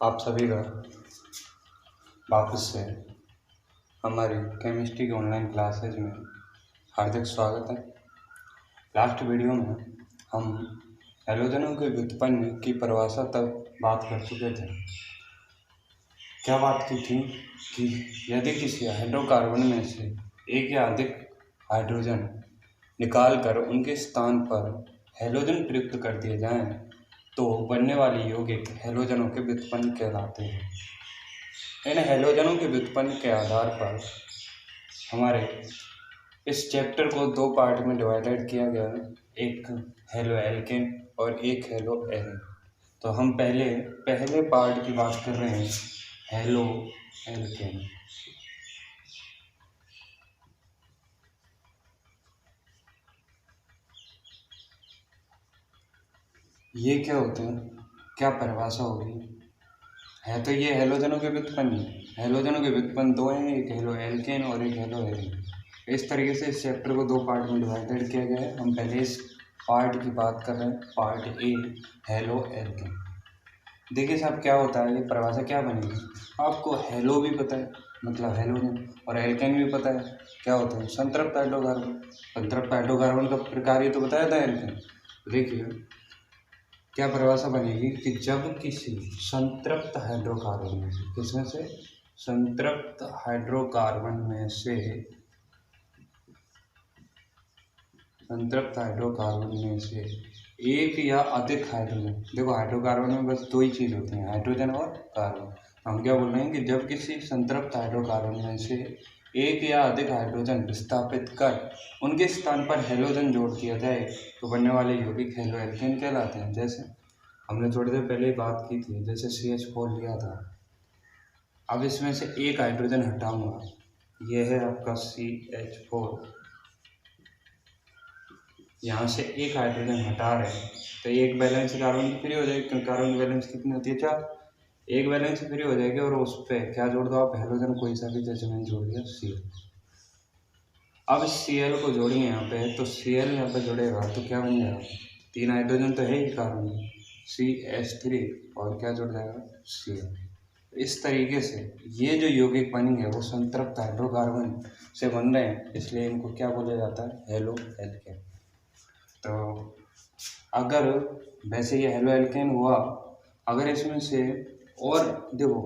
आप सभी का वापस से हमारी केमिस्ट्री की ऑनलाइन क्लासेज में हार्दिक स्वागत है। लास्ट वीडियो में हम हैलोजनों के व्युत्पन्न की परिभाषा तक बात कर चुके थे। क्या बात की थी कि यदि किसी हाइड्रोकार्बन में से एक या अधिक हाइड्रोजन निकालकर उनके स्थान पर हैलोजन प्रयुक्त कर दिए जाएं तो बनने वाले यौगिक हैलोजनों के व्युत्पन्न कहलाते हैं। इन हैलोजनों के व्युत्पन्न के आधार पर हमारे इस चैप्टर को दो पार्ट में डिवाइडेड किया गया है, एक हैलो एल्केन और एक हैलो एरिन। तो हम पहले पार्ट की बात कर रहे हैं, हैलो एल्केन। ये क्या होते हैं, क्या परिभाषा होगी? है तो ये हैलोजनों के व्युत्पन्न। हैलोजनों के व्युत्पन्न दो हैं, एक हैलो एल्केन और एक हैलो एरिन। इस तरीके से इस चैप्टर को दो पार्ट में डिवाइडेड किया गया है। हम पहले इस पार्ट की बात कर रहे हैं, पार्ट ए, हैलो एल्केन। देखिए साहब, क्या होता है, ये परिभाषा क्या बनेगी। आपको हैलो भी पता है, मतलब हैलोजन, और एल्केन भी पता है क्या होता है, संतृप्त हाइड्रोकार्बन। संतृप्त हाइड्रोकार्बन का प्रकार ही तो बताया था एल्केन। देखिए क्या परिभाषा बनेगी कि जब किसी संतृप्त हाइड्रोकार्बन में से, किसमें से, संतृप्त हाइड्रोकार्बन में से, संतृप्त हाइड्रोकार्बन में से एक या अधिक हाइड्रोजन, देखो हाइड्रोकार्बन में बस दो ही चीज़ होती हैं, हाइड्रोजन और कार्बन। हम क्या बोल रहे हैं कि जब किसी संतृप्त हाइड्रोकार्बन में से एक या अधिक हाइड्रोजन विस्थापित कर उनके स्थान पर हैलोजन जोड़ दिया जाए तो बनने वाले यौगिक हैलो एल्केन कहलाते हैं। जैसे हमने थोड़ी देर पहले ही बात की थी, जैसे CH4 लिया था, अब इसमें से एक हाइड्रोजन हटाऊंगा, ये है आपका CH4, यहाँ से एक हाइड्रोजन हटा रहे हैं तो एक बैलेंस कार्बन की फ्री हो जाएगी, क्योंकि कार्बन की वैलेंस कितनी होती है, 4। एक बैलेंस फ्री हो जाएगी और उस पर क्या जोड़ दो आप, हैलोजन कोई सा भी, जैसे मैंने जोड़ दिया Cl। अब Cl को जोड़ेंगे यहाँ पे, तो Cl यहाँ पे जुड़ेगा तो क्या बन जाएगा, 3 हाइड्रोजन तो है ही कार्बन, CH3 और क्या जुड़ जाएगा, Cl। इस तरीके से ये जो यौगिक बनेंगे वो संतृप्त हाइड्रोकार्बन से बन रहे हैं, इसलिए इनको क्या बोला जाता है, हैलो एल्केन। तो अगर वैसे ये हैलो एल्केन हुआ, अगर इसमें से, और देखो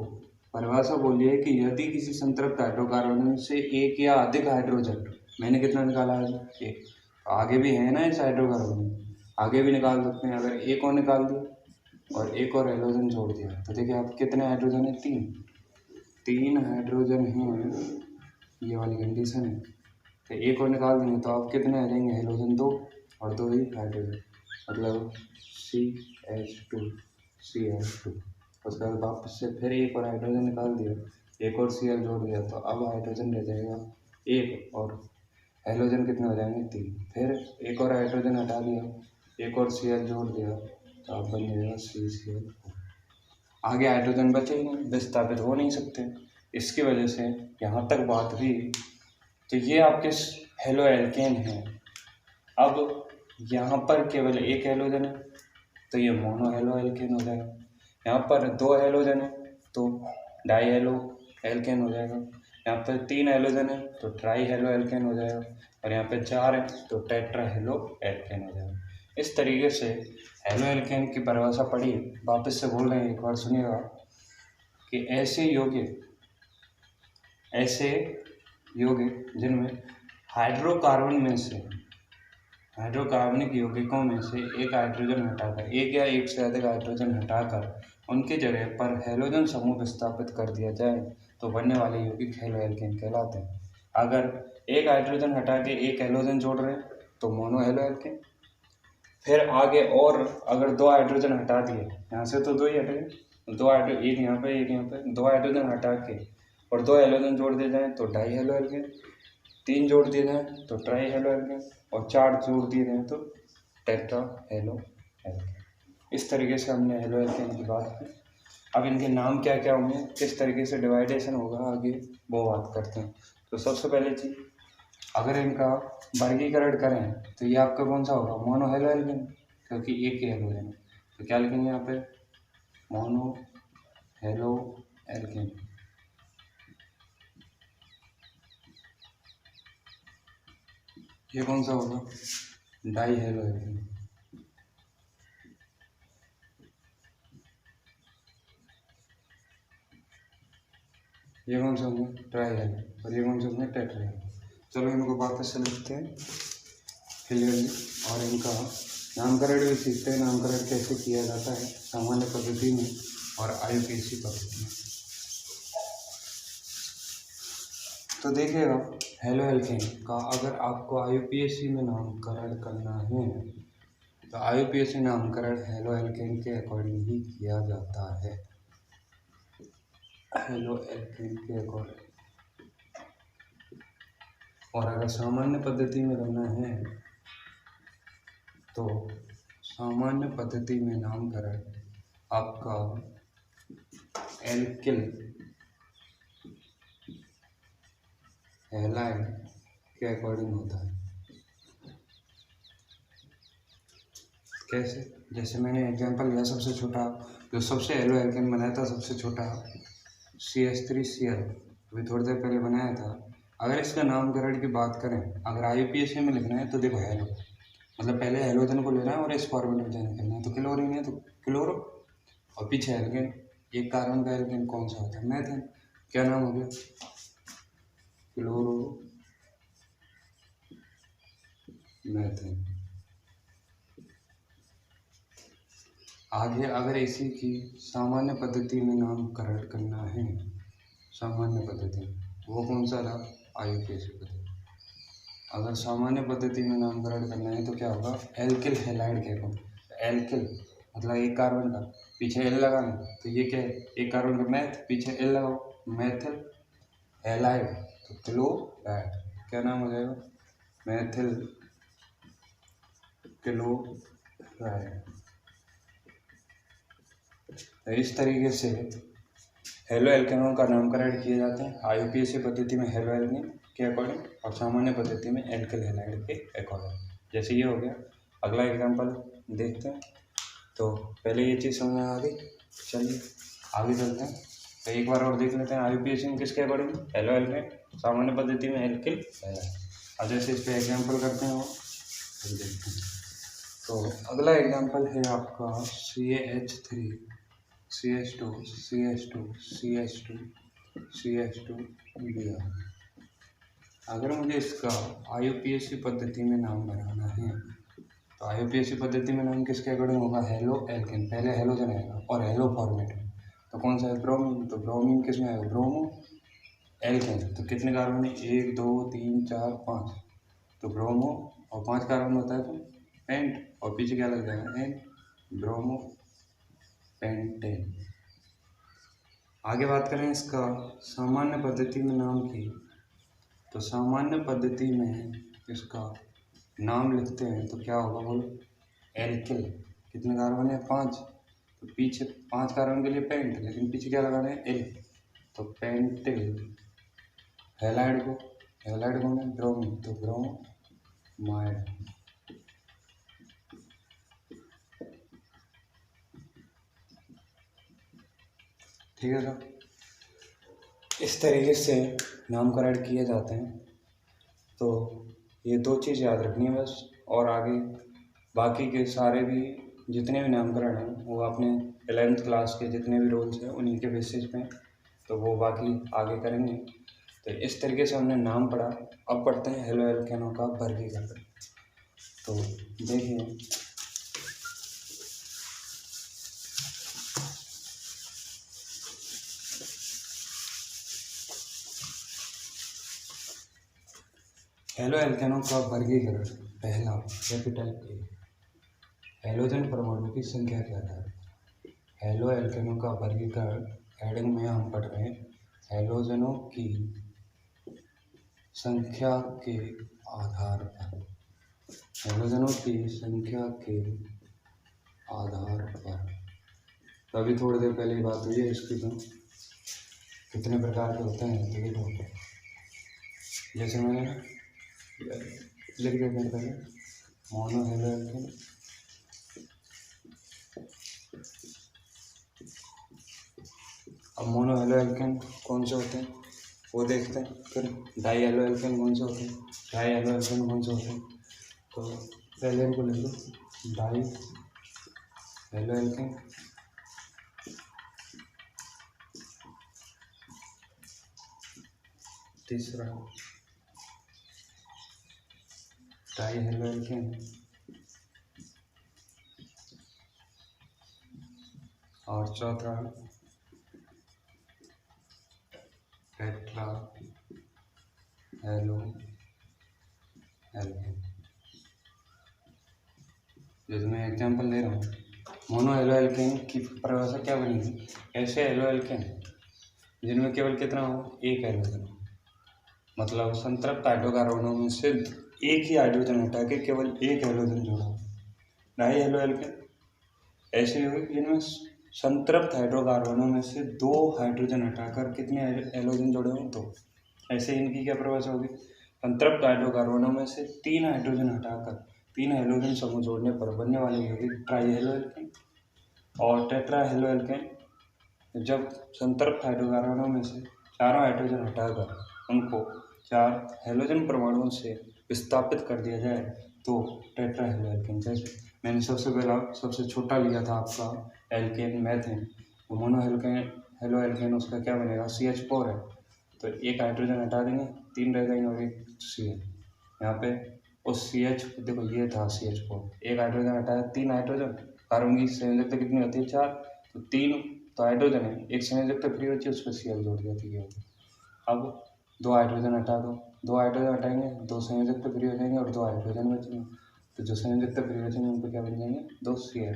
परिभाषा बोली है कि यदि किसी संतृप्त हाइड्रोकार्बन से एक या अधिक हाइड्रोजन, मैंने कितना निकाला है, एक, आगे भी है ना इस हाइड्रोकार्बन, आगे भी निकाल सकते हैं। अगर एक और निकाल दिया और एक और हैलोजन जोड़ दिया तो देखिए आप कितने हाइड्रोजन है, 3 हाइड्रोजन हैं, ये वाली कंडीशन है। तो एक और निकाल देंगे तो आप कितने आ जाएंगे, हैलोजन 2 और 2 ही हाइड्रोजन, मतलब CH2 उसके बाद वापस से फिर एक और हाइड्रोजन निकाल दिया, एक और Cl जोड़ दिया तो अब हाइड्रोजन रह जाएगा एक और हैलोजन कितने हो जाएंगे, 3। फिर एक और हाइड्रोजन हटा दिया, एक और Cl जोड़ दिया तो अब बन जाएगा CCl। आगे हाइड्रोजन बचे ही नहीं, विस्थापित हो नहीं सकते, इसकी वजह से यहाँ तक बात हुई। तो ये आपके हैलो एल्केन है। अब यहाँ पर केवल एक हैलोजन है तो ये मोनो हैलो एल्केन हो जाएगा। यहाँ पर 2 हैलोजन है तो डाई हैलो एल्केन हो जाएगा। यहाँ पर 3 हैलोजन है तो ट्राई हैलो एल्केन हो जाएगा, और यहाँ पे 4 है तो टेट्रा हैलो एल्केन हो जाएगा। इस तरीके से हैलो एल्केन की परिभाषा पढ़ी, वापस से बोल रहे हैं, एक बार सुनिएगा कि ऐसे यौगिक जिनमें हाइड्रोकार्बन में से, हाइड्रोकार्बनिक यौगिकों में से एक हाइड्रोजन हटाकर, एक या एक से अधिक हाइड्रोजन हटाकर उनकी जगह पर हैलोजन समूह विस्थापित कर दिया जाए तो बनने वाले यौगिक हैलो एल्केन कहलाते हैं। अगर एक हाइड्रोजन हटा के एक हैलोजन जोड़ रहे हैं तो मोनो हैलो एल्केन। फिर आगे और अगर 2 हाइड्रोजन हटा दिए, यहाँ से तो 2 ही हटेंगे, 2 हाइड्रोजन, एक यहाँ पे एक यहाँ पे, 2 हाइड्रोजन हटा के और 2 हैलोजन जोड़ दिए जाए तो डाई हैलो एल्केन, 3 जोड़ दिए जाए तो ट्राई हैलो एल्केन, और 4 जोड़ दिए जाए तो टेट्रा हैलो एल्केन। इस तरीके से हमने हैलो एल्केन की बात की। अब इनके नाम क्या क्या होंगे, किस तरीके से डिवाइडेशन होगा, आगे वो बात करते हैं। तो सबसे पहले चीज, अगर इनका वर्गीकरण करें तो ये आपका कौन सा होगा, मोनो हैलो एल्केन, क्योंकि एक ही हैलोजन है। तो क्या लिखेंगे यहाँ पे, मोनो हेलो एल्केन। ये कौन सा होगा? Die halo alkane. ये कौन सा होंगे? Try hello. और ये कौन सा होंगे? Tetra hello. चलो इनको वापस से लिखते हैं क्लियरली और इनका नामकरण भी सीखते हैं। नामकरण कैसे किया जाता है सामान्य पद्धति में और IUPAC पद्धति में। तो देखिएगा हेलो एल्केन का अगर आपको IUPAC में नामकरण करना है तो IUPAC नामकरण हेलो एल्केन के अकॉर्डिंग ही किया जाता है। हेलो एल्केन के अकॉर्डिंग। और अगर सामान्य पद्धति में करना है तो सामान्य पद्धति में नामकरण आपका एल्किल हैलाइड के अकॉर्डिंग होता है। कैसे? जैसे मैंने एग्जांपल लिया सबसे छोटा जो सबसे हेलो एल्केन बनाया था, सबसे छोटा CH3Cl अभी थोड़ी देर पहले बनाया था। अगर इसका नामकरण की बात करें, अगर IUPAC में लिखना है तो देखो हेलो मतलब पहले हेलोजन को लेना है और इस फॉर्मेट में जाना करना है। तो क्लोरीन है तो क्लोरो और पीछे एल्केन। एक कार्बन का एल्केन कौन सा होता है? मेथेन। क्या नाम हो गया? Chloro methane. आगे अगर इसी की सामान्य पद्धति में नामकरण करना है, सामान्य पद्धति वो कौन सा था? IUPAC पद्धति। अगर सामान्य पद्धति में नामकरण करना है तो क्या होगा? एल्किल हैलाइड कहते। एल्किल मतलब एक कार्बन का पीछे एल लगाना, तो ये क्या है? एक कार्बन का मैथ पीछे एल लगाओ, मैथिल हैलाइड तो क्लोराइड। क्या नाम हो जाएगा? मैथिल क्लोराइड। तो इस तरीके से हेलो एल्केनों का नामकरण किए जाते हैं IUPAC पद्धति में हेलो एल्केन के अकॉर्डिंग और सामान्य पद्धति में एल्किल हैलाइड के अकॉर्डिंग। जैसे ये हो गया। अगला एग्जांपल देखते हैं। तो पहले ये चीज़ समझ में आ गई, चलिए आगे चलते हैं। तो एक बार और देख लेते हैं IUPAC में किसके अकॉर्डिंग हेलो एल्केन, सामान्य पद्धति में एल्किल हैलाइड। अब जैसे इस पर एग्जाम्पल करते हैं वो देखते हैं। तो अगला एग्जाम्पल है आपका CH3 CH2 CH2 CH2 CH2 Br। अगर मुझे इसका IUPAC पद्धति में नाम बनाना है तो IUPAC पद्धति में नाम किसके अकॉर्डिंग होगा? Halo alkane. पहले हेलोजन आएगा और हेलो फॉर्मेट में तो कौन सा है? ब्रोमीन। तो ब्रोमीन किस में आएगा? Bromo alkane. तो कितने कार्बन है? 1 2 3 4 5। तो ब्रोमो और 5 कार्बन होता है तो पेंट और पीछे क्या लग जाएगा? N bromo pentane. आगे बात करें इसका सामान्य पद्धति में नाम की, तो सामान्य पद्धति में इसका नाम लिखते हैं तो क्या होगा? बोलो एल्किल। कितने कार्बन है? 5। तो पीछे 5 कार्बन के लिए पेंट, लेकिन पीछे क्या लगाना है? एल। तो पेंटिल। हैलाइड को कौन है? ब्रोमीन। तो ब्रोमाइड। ठीक है सर। इस तरीके से नामकरण किए जाते हैं। तो ये 2 चीज़ याद रखनी है बस। और आगे बाकी के सारे भी जितने भी नामकरण हैं वो अपने 11th क्लास के जितने भी रोल्स हैं उन्हीं के बेसिस पे, तो वो बाकी आगे करेंगे। तो इस तरीके से हमने नाम पढ़ा। अब पढ़ते हैं हेलो एल्केनों का वर्गीकरण। तो देखिए हेलो एल्केनों का वर्गीकरण। पहला कैपिटल ए, हेलोजन परमाणु की संख्या के आधार पर। हेलो एल्केनों का वर्गीकरण हेडिंग में हम पढ़ रहे हैं हेलोजनों की संख्या के आधार पर। हेलोजनों की संख्या के आधार पर। तो अभी थोड़ी देर पहले बात हुई है इसकी। तो कितने प्रकार के होते हैं तो देखो, जैसे मैंने लिख दिया पहले मोनो हेलो एल्केन, अब मोनो हेलो एल्केन कौन से होते हैं वो देखते हैं। फिर डाई हेलो एल्केन कौन से होते हैं, डाई हेलो एल्केन कौन से होते हैं। तो पहले इनको लिख लो, डाई हेलो एल्केन। तीसरा डाई हेलो एल्केन। और चौथा टेट्रा हेलो एल्केन। जैसे मैं एग्जांपल दे रहा हूँ, मोनो हेलो एल्केन की परिभाषा क्या बनेगी, ऐसे हेलो एल्केन जिनमें केवल कितना हो, एक हाइड्रोजन हो। मतलब संतृप्त हाइड्रोकार्बनों में से एक ही हाइड्रोजन हटा के केवल एक हाइड्रोजन जोड़ा हो। डाई हेलो एल्केन ऐसे होगी जिनमें संतृप्त हाइड्रोकार्बनों में से दो हाइड्रोजन हटाकर कितने हाइड्रोजन जोड़े हों, दो। ऐसे इनकी क्या परिभाषा होगी, संतृप्त हाइड्रोकार्बनों में से तीन हाइड्रोजन हटाकर तीन हाइड्रोजन समूह जोड़ने पर बनने वाली होगी ट्राई हेलो एल्केन। और टेट्रा हेलो एल्केन जब संतृप्त हाइड्रोकार्बनों में से चारों हाइड्रोजन हटाकर उनको चार हेलोजन परमाणुओं से विस्थापित कर दिया जाए तो टेट्रा हेलो एल्केन। जैसे मैंने सबसे पहला सबसे छोटा लिया था आपका एल्केन मैथेन, वो मोनो हेलो एल्केन उसका क्या बनेगा, CH4 है। तो एक हाइड्रोजन हटा देंगे, तीन रह जाएंगे और एक CH। यहाँ पे उस CH देखो ये था CH4, एक हाइड्रोजन हटाया, तीन हाइड्रोजन, कार्बन की संयोजकता कितनी होती है, चार। तो तीन तो हाइड्रोजन है, एक संयोजकता फ्री होती है, उस पर Cl जोड़ दिया था। अब दो हाइड्रोजन हटा दो, दो हाइड्रोजन हटाएंगे, दो संयोजकता फ्री हो जाएंगे और दो हाइड्रोजन बचेंगे। तो जो संयोजकता फ्री बचेंगे उन पर क्या बन जाएंगे, दो Cl।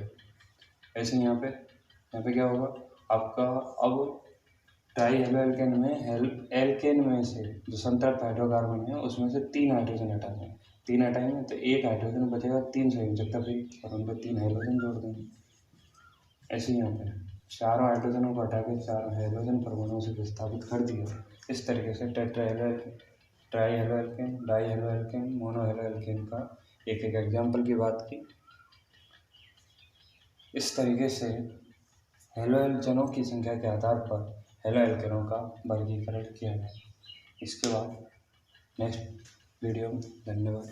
ऐसे यहाँ पे क्या होगा आपका, अब ट्राई हेलो एल्केन में एल्केन में से जो संतृप्त हाइड्रोकार्बन है उसमें से तीन हाइड्रोजन हटा देंगे, तीन हटाएंगे तो एक हाइड्रोजन बचेगा, तीन संयोजकता फ्री, और उन पर तीन हाइड्रोजन जोड़ देंगे। ऐसे यहाँ पे चारों हाइड्रोजनों को हटा के चार हाइड्रोजन परमाणुओं से विस्थापित कर दिया। इस तरीके से tetra halo alkane, try halo alkane, die halo alkane, mono halo alkane का एक एक एग्जाम्पल की बात की। इस तरीके से हेलो एल्केनों की संख्या के आधार पर हेलो एल्केनों का वर्गीकरण किया गया। इसके बाद नेक्स्ट वीडियो में धन्यवाद।